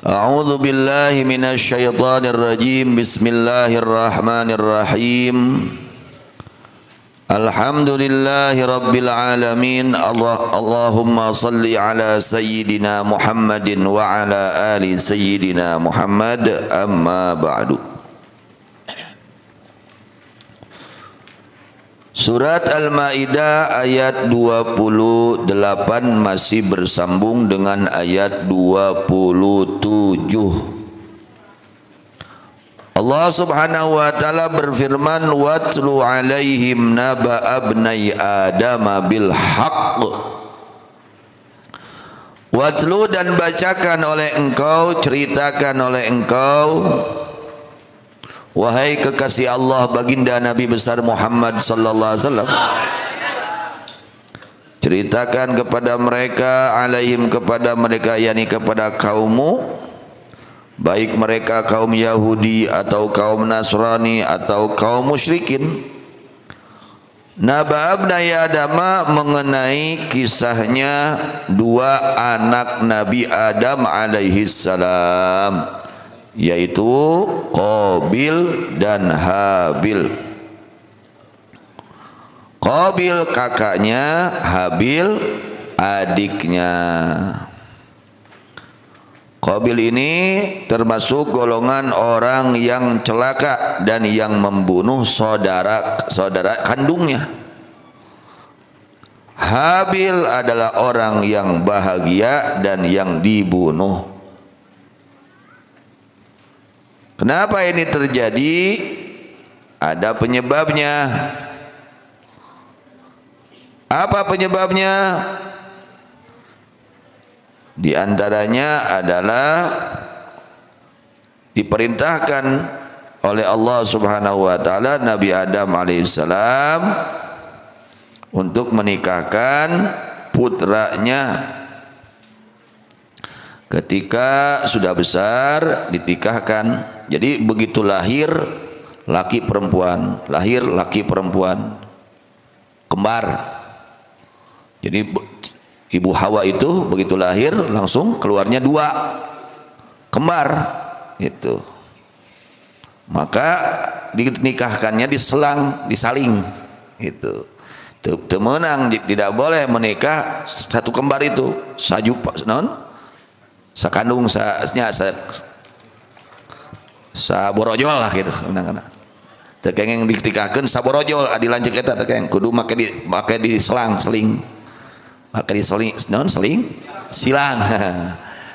A'udzu billahi minasy syaithanir rajim. Bismillahirrahmanirrahim. Alhamdulillahi rabbil alamin. Allahumma salli ala sayyidina Muhammadin wa ala ali sayyidina Muhammad. Amma ba'du. Surat Al-Maidah ayat 28 masih bersambung dengan ayat 27. Allah Subhanahu wa taala berfirman, watlu alaihim naba abnai adam bil haqq. Watlu, dan bacakan oleh engkau, ceritakan oleh engkau, wahai kekasih Allah baginda Nabi besar Muhammad sallallahu alaihi wasallam, ceritakan kepada mereka, alaihim kepada mereka, yakni kepada kaummu, baik mereka kaum Yahudi atau kaum Nasrani atau kaum musyrikin, naba abnai Adam, mengenai kisahnya dua anak Nabi Adam alaihi salam, yaitu Qabil dan Habil. Qabil kakaknya, Habil adiknya. Qabil ini termasuk golongan orang yang celaka dan yang membunuh saudara kandungnya. Habil adalah orang yang bahagia dan yang dibunuh. Kenapa ini terjadi? Ada penyebabnya. Apa penyebabnya? Di antaranya adalah diperintahkan oleh Allah Subhanahu wa taala Nabi Adam alaihissalam untuk menikahkan putranya. Ketika sudah besar dinikahkan. Jadi begitu lahir laki perempuan, lahir laki perempuan, kembar. Jadi ibu Hawa itu begitu lahir langsung keluarnya dua kembar gitu. Maka dinikahkannya disaling gitu. Temenang, tidak boleh menikah satu kembar itu sajupa non sakandung saborojol lah gitu. Tekeng ditikahkeun saborojol adilanceuk eta tekeng kudu make diseling. Make diseling naon seling? Silang.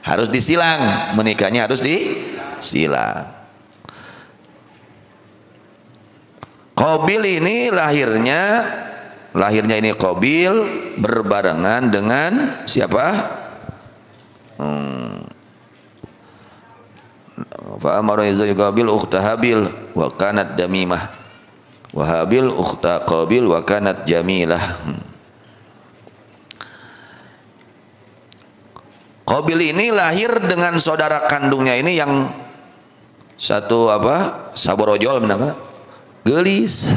Harus disilang, menikahnya harus disilang. Qabil ini lahirnya ini Qabil berbarengan dengan siapa? Fa amara Qabil ukhta Habil wa kanat damimah wa Habil ukhta Qabil wa kanat jamilah. Qabil ini lahir dengan saudara kandungnya ini yang satu saborojol menang gelis.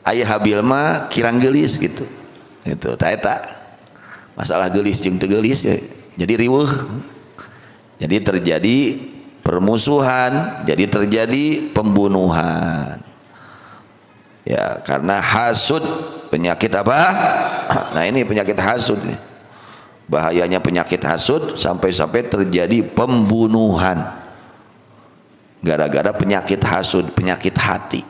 Ayah Habil mah kirang gelis gitu. Itu eta masalah gelis jeung teu gelis ya. Jadi riweuh. Jadi terjadi permusuhan, jadi terjadi pembunuhan. Ya, karena hasud, penyakit apa? Nah, ini penyakit hasud nih. Bahayanya penyakit hasud sampai terjadi pembunuhan. Gara-gara penyakit hasud, penyakit hati.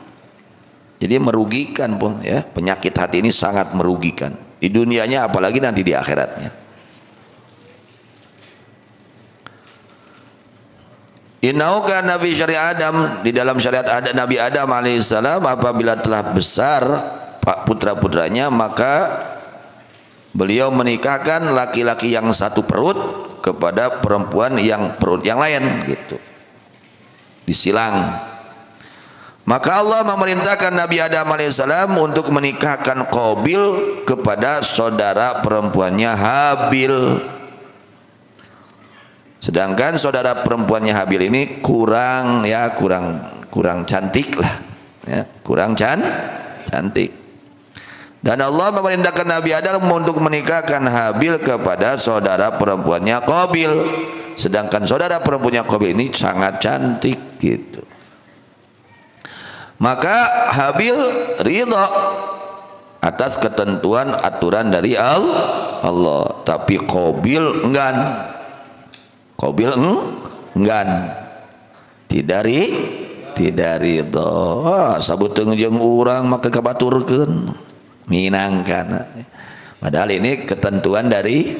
Jadi merugikan pun ya, penyakit hati ini sangat merugikan. Di dunianya apalagi nanti di akhiratnya. Innahu kana fi syariat Adam, di dalam syariat Nabi Adam alaihissalam, apabila telah besar putra-putranya maka beliau menikahkan laki-laki yang satu perut kepada perempuan yang perut yang lain gitu. Disilang. Maka Allah memerintahkan Nabi Adam alaihissalam untuk menikahkan Qabil kepada saudara perempuannya Habil. Sedangkan saudara perempuannya Habil ini kurang cantik lah, ya, kurang cantik. Dan Allah memerintahkan Nabi Adam untuk menikahkan Habil kepada saudara perempuannya Qabil. sedangkan saudara perempuannya Qabil ini sangat cantik gitu. Maka Habil ridha atas ketentuan aturan dari Allah, tapi Qabil enggan. Qabil enggan, tidak ridha. Sabuteng jeung urang make kabaturkeun minangkan. Padahal ini ketentuan dari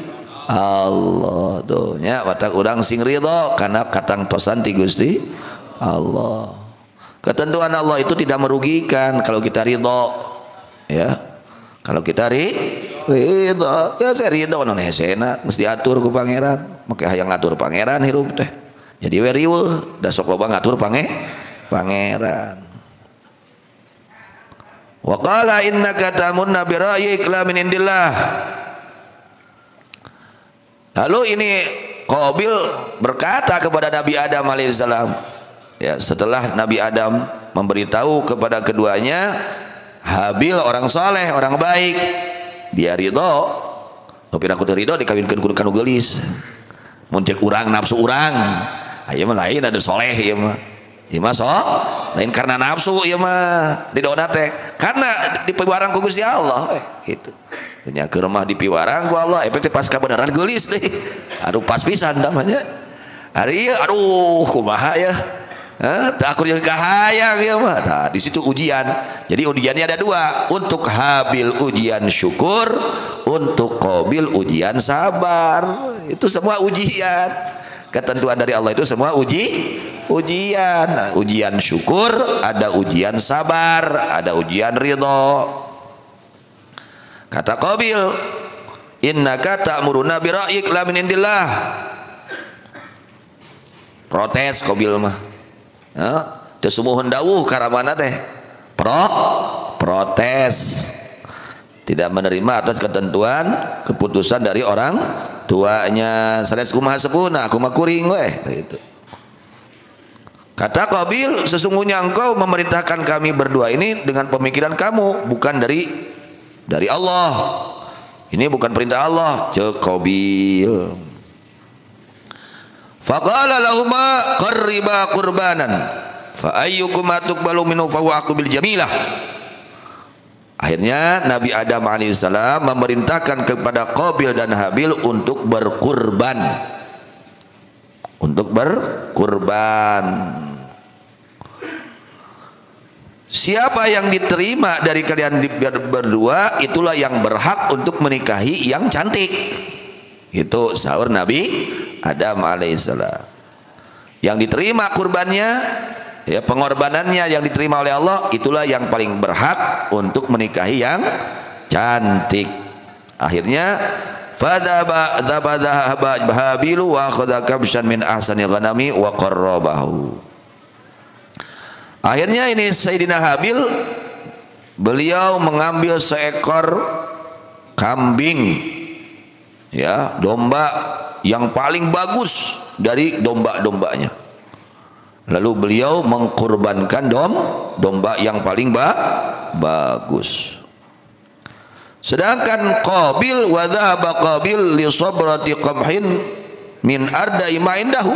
Allah tuh nya watak urang sing ridho karena katang tosan ti Gusti Allah. Ketentuan Allah itu tidak merugikan kalau kita ridho, ya. Kalau kita ridho, ya saya ridho non hesena mesti diatur ku pangeran, make hayang ngatur pangeran hirup teh. Jadi we riweuh da sok loba ngatur pangeran. Wa qala innaka tamunna bi ra'yik la min indillah. Lalu ini Qabil berkata kepada Nabi Adam alaihissalam, ya, setelah Nabi Adam memberitahu kepada keduanya, Habil orang soleh, orang baik, dia ridho. Tapi aku ridho dikawinkan kanu geulis. Mun cek urang nafsu urang, aya mah lain ada soleh ieu mah. Ieu mah lain karena nafsu ieu mah didona teh karena dipiwarang ku Gusti Allah gitu. Nya ke rumah dipiwarang ku Allah efektif pas kebenaran geulis deh. Aduh pas pisan namanya. Hari ieu aduh kumaha ya. Takut yang kahayang ya mah. Nah, di situ ujian. Jadi ujiannya ada dua. Untuk Habil ujian syukur, untuk Qabil ujian sabar. Itu semua ujian. Ketentuan dari Allah itu semua ujian. Nah, ujian syukur, ada ujian sabar, ada ujian ridho. Kata Qabil, innaka ta'muruna bi ra'yik la min indillah. Protes Qabil mah. Teu sumuhun dawuh karamana teh. Protes. Tidak menerima atas ketentuan keputusan dari orang tuanya. Sanes kumaha sepuhna, aku mah kuring we gitu. Kata Qabil, sesungguhnya engkau memerintahkan kami berdua ini dengan pemikiran kamu, bukan dari Allah. Ini bukan perintah Allah. Cek Qabil. Faqala lahuma qarriba qurbanan fa ayyukum tuqbalu minhu fa huwa aqbil jamilah. Akhirnya Nabi Adam alaihissalam memerintahkan kepada Qabil dan Habil untuk berkurban. Siapa yang diterima dari kalian berdua, itulah yang berhak untuk menikahi yang cantik. Itu sahur Nabi Adam alaihissalam. Yang diterima kurbannya, ya pengorbanannya yang diterima oleh Allah, itulah yang paling berhak untuk menikahi yang cantik. Akhirnya fadzaba Habilu wa akhadha kabshan min ahsani ghanami wa qarrabahu. Akhirnya ini Sayyidina Habil, beliau mengambil seekor kambing, ya, domba yang paling bagus dari domba-dombanya. Lalu beliau mengkurbankan domba yang paling bagus. Sedangkan Qabil wa dhahaba Qabil li sabrati qamhin min arda'i ma indahu.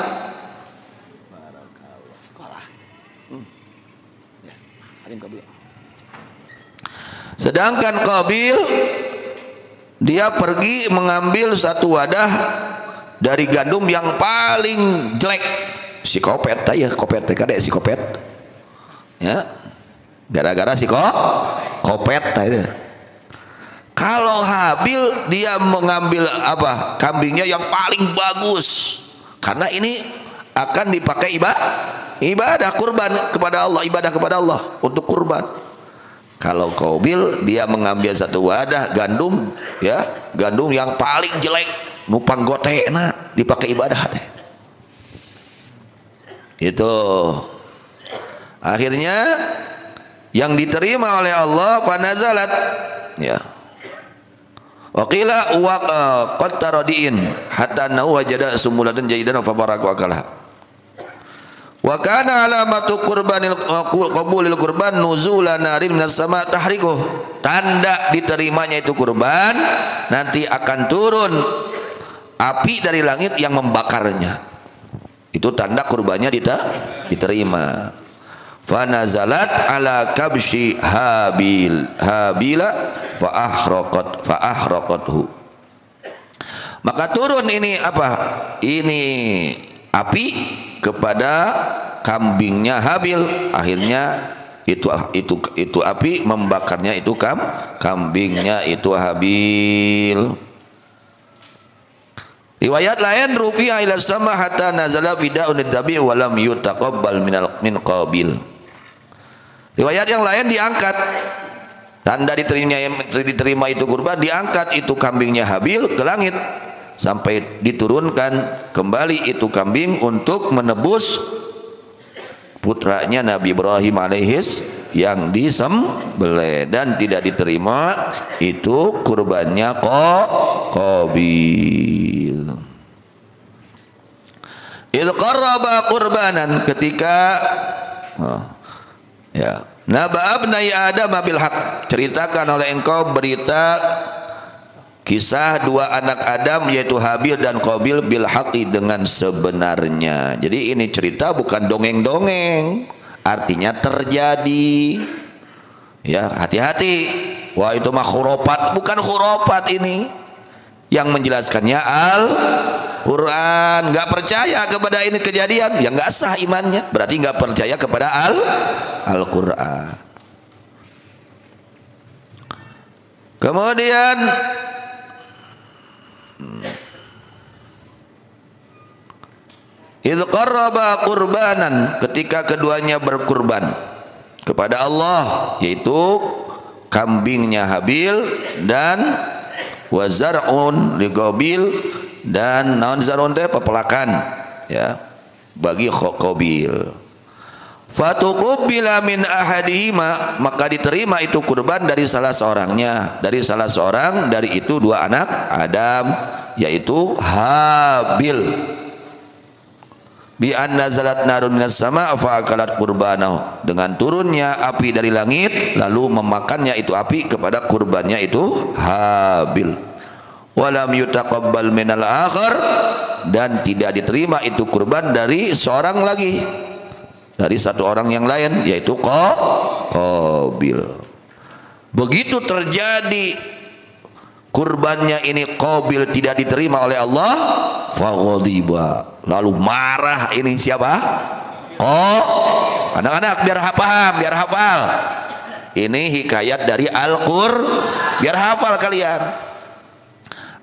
Sedangkan Qabil dia pergi mengambil satu wadah dari gandum yang paling jelek. Si kopet ya, kopet kada si kopet. Ya. Gara-gara si kopet tadi. Kalau Habil dia mengambil apa? Kambingnya yang paling bagus. Karena ini akan dipakai ibadah kurban kepada Allah, ibadah kepada Allah untuk kurban. Kalau Qabil dia mengambil satu wadah gandum, ya, gandum yang paling jelek, nupang gotena dipakai ibadah deh. Itu akhirnya yang diterima oleh Allah fanazalat, ya. Waqila wa qad taradiin hatta annahu wajada sumulatan jayidan fa baraka akalah. Wa kana alamatu qurbanil qabulil qurban nuzula narin minas sama tahrikuh. Tanda diterimanya itu kurban, nanti akan turun api dari langit yang membakarnya. Itu tanda kurbannya diterima. Fanazalat ala kabshi habila fa ahraqathu. Maka turun ini apa? Ini api kepada kambingnya Habil. Akhirnya itu api membakarnya itu kambingnya itu Habil. Riwayat lain rufi'a ila sama hatta nazala fida'un ad-dabi' wa lam yutaqabbal min qabil. Riwayat yang lain diangkat, tanda diterima itu kurban, diangkat itu kambingnya Habil ke langit sampai diturunkan kembali itu kambing untuk menebus putranya Nabi Ibrahim alaihis yang disembelih, dan tidak diterima itu kurbannya Qabil. Idh qarraba qurbanan, ketika Naba abnai Adam bil haq, ceritakan oleh engkau berita kisah dua anak Adam yaitu Habil dan Qabil bil haqi, dengan sebenarnya. Jadi ini cerita bukan dongeng-dongeng, artinya terjadi. Ya, hati-hati. Wah, itu mah khurafat. Bukan khurafat ini. Yang menjelaskannya Al-Quran. Nggak percaya kepada ini kejadian, yang nggak sah imannya. Berarti nggak percaya kepada Al-Quran. Kemudian idh qarraba qurbanan, ketika keduanya berkurban kepada Allah, yaitu kambingnya Habil dan wa zar'un li Qabil, dan naon zar'un teh pepelakan ya bagi Qabil. Fatuqbila min ahadihima, maka diterima itu kurban dari salah seorangnya, dari salah seorang dari itu dua anak Adam, yaitu Habil. Bi an nazalat narun minas sama fa akalat qurbanahu, dengan turunnya api dari langit lalu memakannya itu api kepada kurbannya itu Habil. Walam yutaqabbal minal akhar, dan tidak diterima itu kurban dari seorang lagi, dari satu orang yang lain, yaitu Qabil. Begitu terjadi kurbannya ini Qabil tidak diterima oleh Allah, faghadiba, lalu marah ini siapa? Anak-anak biar paham, biar hafal. Ini hikayat dari Al-Qur'an, biar hafal kalian.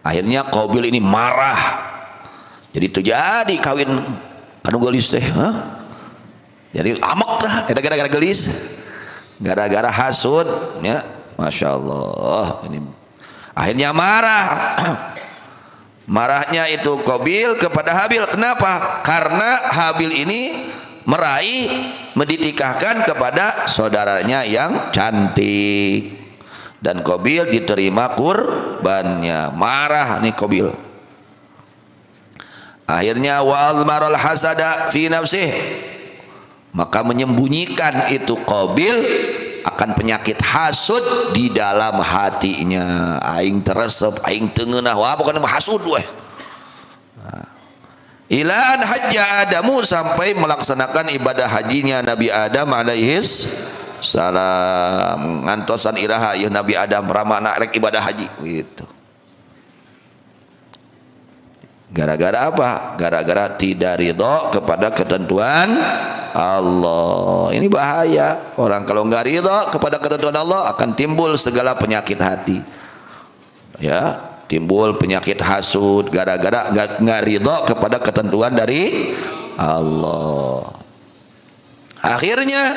Akhirnya Qabil ini marah. Jadi terjadi kawin kanu gelis teh, jadi amok lah, gara-gara gelis, gara-gara hasud ya. Masya Allah, ini akhirnya marah. Marahnya itu Qabil kepada Habil. Kenapa? Karena Habil ini meraih, menditikahkan kepada saudaranya yang cantik, dan Qabil diterima kurbannya. Marah nih Qabil. Akhirnya wa almaral hasada fi nafsih, maka menyembunyikan itu Qabil akan penyakit hasud di dalam hatinya. Aing teresep, aing tengenah, wah bukan hasud weh. Ila an hajja Adamu, sampai melaksanakan ibadah hajinya Nabi Adam alaihis salam. Ngantosan iraha ya Nabi Adam ramana rek ibadah haji gitu. Gara-gara apa? Gara-gara tidak ridho kepada ketentuan Allah. Ini bahaya. Orang kalau nggak ridho kepada ketentuan Allah akan timbul segala penyakit hati. Ya, timbul penyakit hasud gara-gara nggak ridho kepada ketentuan dari Allah. Akhirnya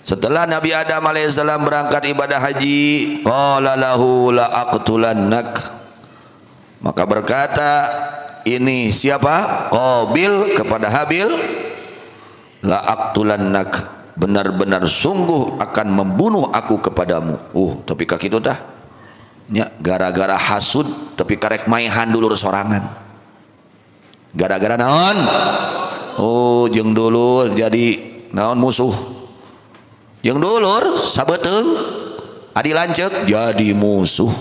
setelah Nabi Adam alaihissalam berangkat ibadah haji, qala lahu la aqtulannak, maka berkata ini siapa? Qabil kepada Habil, la aqtulannak, benar-benar sungguh akan membunuh aku kepadamu. Tapi kaki itu tah nya gara-gara hasud, tapi karek maihan dulur sorangan. Gara-gara naon? Jeung dulur jadi naon musuh. Jeung dulur sabeteung adi lanceuk jadi musuh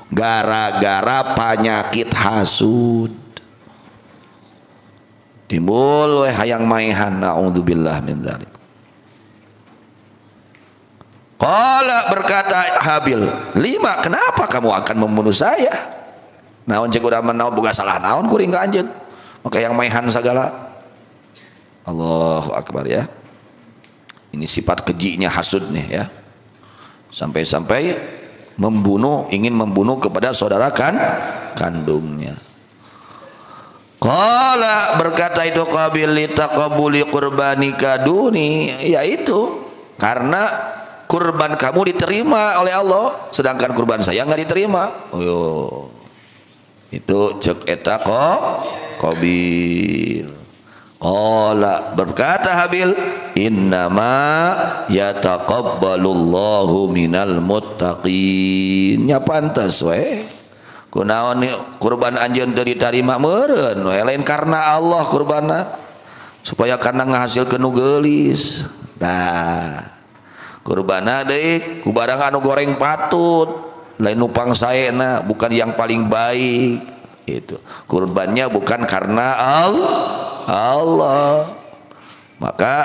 gara-gara penyakit hasud. Timbul hayang maihan, naudzubillah min dzalik. Qala, berkata Habil, 5, kenapa kamu akan membunuh saya? Naon cek urang naon boga salah naon kuring ka anjeun. Maka yang maihan segala. Allahu akbar ya. Ini sifat kejinya hasud nih ya. Sampai-sampai ingin membunuh kepada saudara kandungnya. Qala, berkata itu Qabil, litaqabuli qurbanika duni, yaitu karena kurban kamu diterima oleh Allah sedangkan kurban saya enggak diterima. Oh, itu cek eta Qabil. Qala, berkata Habil, innama yataqabbalullahu minal muttaqin. Nya pantes we. Kunaon kurban anjeun teu ditarima meureun we, lain karena Allah kurbanna, supaya karena ngahasilkeun nu geulis. Nah, kurbanna deui ku barang anu goreng patut, lain nu pangsaena, bukan yang paling baik. Itu kurbannya bukan karena Allah. Maka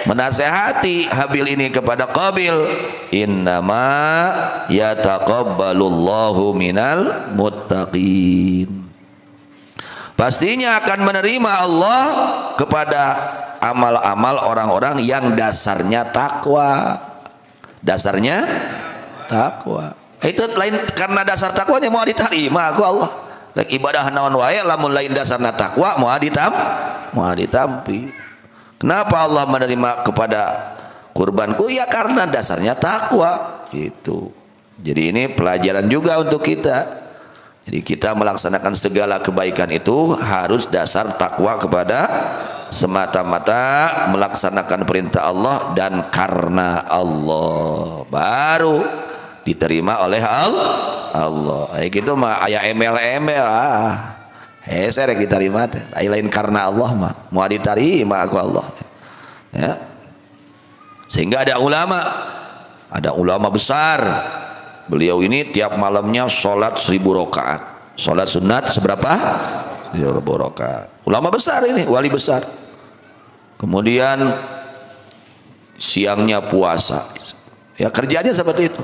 menasehati Habil ini kepada Qabil, innama yataqabbalullahu minal muttaqin. Pastinya akan menerima Allah kepada amal-amal orang-orang yang dasarnya takwa. Dasarnya takwa. Itu lain karena dasar takwanya mau diterima ku Allah. Rek ibadah naon wae lamun lain dasarna takwa mau ditampi. Kenapa Allah menerima kepada kurbanku? Ya karena dasarnya takwa gitu. Jadi ini pelajaran juga untuk kita. Jadi kita melaksanakan segala kebaikan itu harus dasar takwa kepada semata-mata melaksanakan perintah Allah dan karena Allah, baru diterima oleh Allah. Gitu mah aya embel-embel saya diterima teh. Lain karena Allah mah mau diterima aku Allah. Ya. Sehingga ada ulama besar. Beliau ini tiap malamnya sholat 1000 rakaat. Sholat sunat seberapa? 1000 rakaat. Ulama besar ini, wali besar. Kemudian siangnya puasa. Ya kerjanya seperti itu.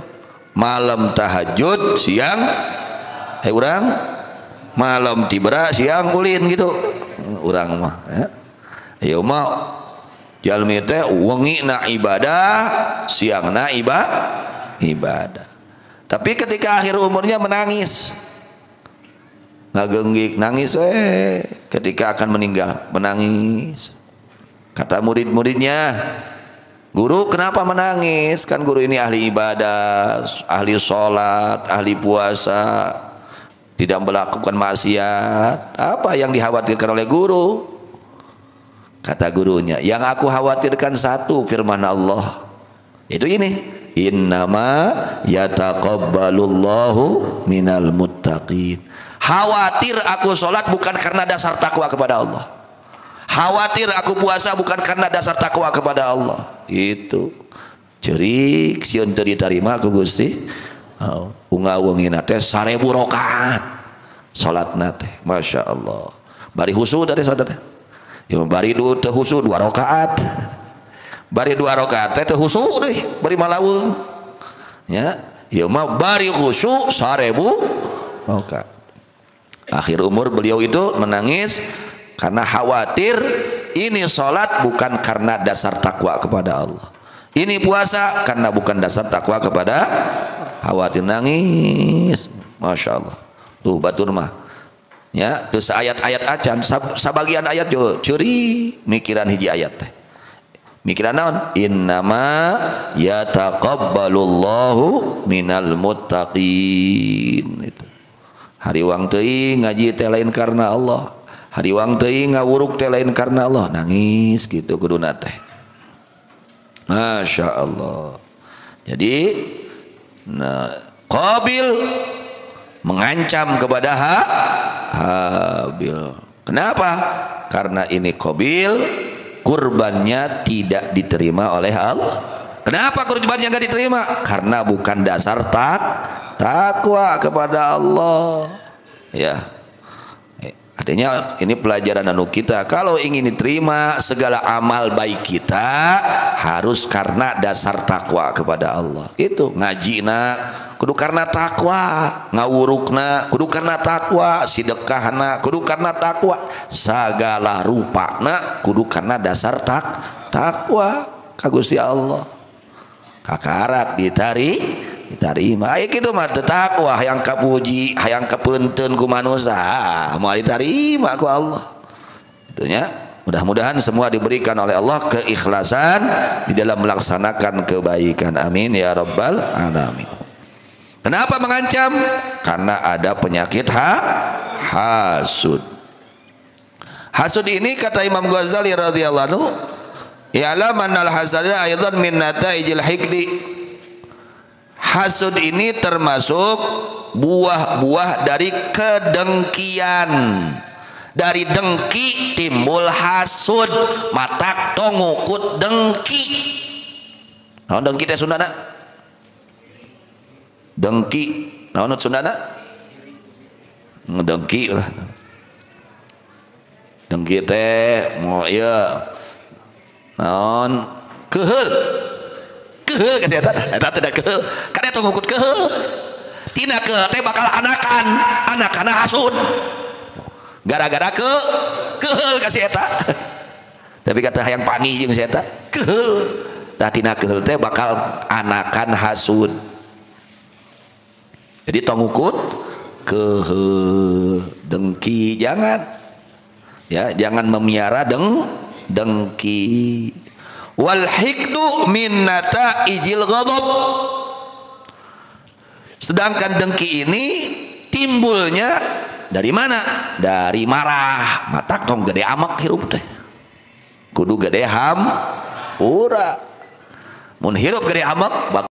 Malam tahajud, siang urang malam tibra, siang ulin gitu urang mah ya. Ayo mah jalmi teh wengina ibadah, siangna ibadah. Tapi ketika akhir umurnya menangis, ngagenggik, nangis ketika akan meninggal, menangis. Kata murid-muridnya, guru kenapa menangis? Kan guru ini ahli ibadah, ahli sholat, ahli puasa, tidak melakukan maksiat. Apa yang dikhawatirkan oleh guru? Kata gurunya, yang aku khawatirkan satu, firman Allah itu ini, innama yataqabbalullahu minal muttaqin. Khawatir aku sholat bukan karena dasar takwa kepada Allah. Khawatir aku puasa bukan karena dasar takwa kepada Allah. Itu cerik sieun teu ditarima ku Gusti. Unga-ungina teh 1000 rakaat salatna teh, masya Allah. Bari husu tadi saudara, ya bari teu husu 2 rakaat, bari 2 rakaat teh teu husu deui, bari malaweung ya. Ya mah bari husu 1000 rakaat. Akhir umur beliau itu menangis karena khawatir ini salat bukan karena dasar takwa kepada Allah, ini puasa karena bukan dasar takwa kepada, khawatir nangis, masya Allah. Tuh batur mah, ya, tuh ayat-ayat acan, sabagian ayat jo curi mikiran hiji ayat teh. Mikiran naon? Innama yataqabbalullahu minal muttaqin. Itu. Hariwang teuing ngaji teh lain karena Allah. Hariwang teuing ngawuruk teh lain karena Allah. Nangis gitu kuduna teh. Masya Allah. Jadi Qabil mengancam kepada Habil. Kenapa? Karena ini Qabil kurbannya tidak diterima oleh Allah. Kenapa kurbannya nggak diterima? Karena bukan dasar takwa kepada Allah. Ya, Artinya ini pelajaran anu kita, kalau ingin diterima segala amal baik kita harus karena dasar takwa kepada Allah. Itu ngajina kudu karena takwa, ngawurukna kudu karena takwa, sedekahna kudu karena takwa, segala rupana kudu karena dasar takwa ka Gusti Allah. Kakarak diterima aya kitu mah teu takwa hayang kapuji hayang kapeunteun ku manusia moal diterima ku Allah. Itunya mudah-mudahan semua diberikan oleh Allah keikhlasan di dalam melaksanakan kebaikan, amin ya rabbal alamin. Kenapa mengancam? Karena ada penyakit hasud. Hasud ini kata Imam Ghazali radhiyallahu anhu, ya'lam annal hasada aidan min nataijil hikdi. Hasud ini termasuk buah-buah dari kedengkian. Dari dengki timbul hasud. Matak tongukut dengki. Naon dengki teh Sundana? Dengki. Naon Sundana? Ngedengki lah. Dengki teh moal ieu naon keheul. Keheul ka eta teh keheul. Kan eta ngukut keheul. Tina keheul teh bakal anakan hasud. Gara-gara keheul ka si eta. Tapi kata hayang pangi jeung si eta, keheul. Tah tina keheul teh bakal anakan hasud. Jadi tong ngukut keheul, dengki jangan. Ya, jangan memiara dengki. Wal hikdu min nataijil ghadab. Sedangkan dengki ini timbulnya dari mana? Dari marah. Matak tong gede amak hirup teh. Kudu gede hampura. Mun hirup gede amak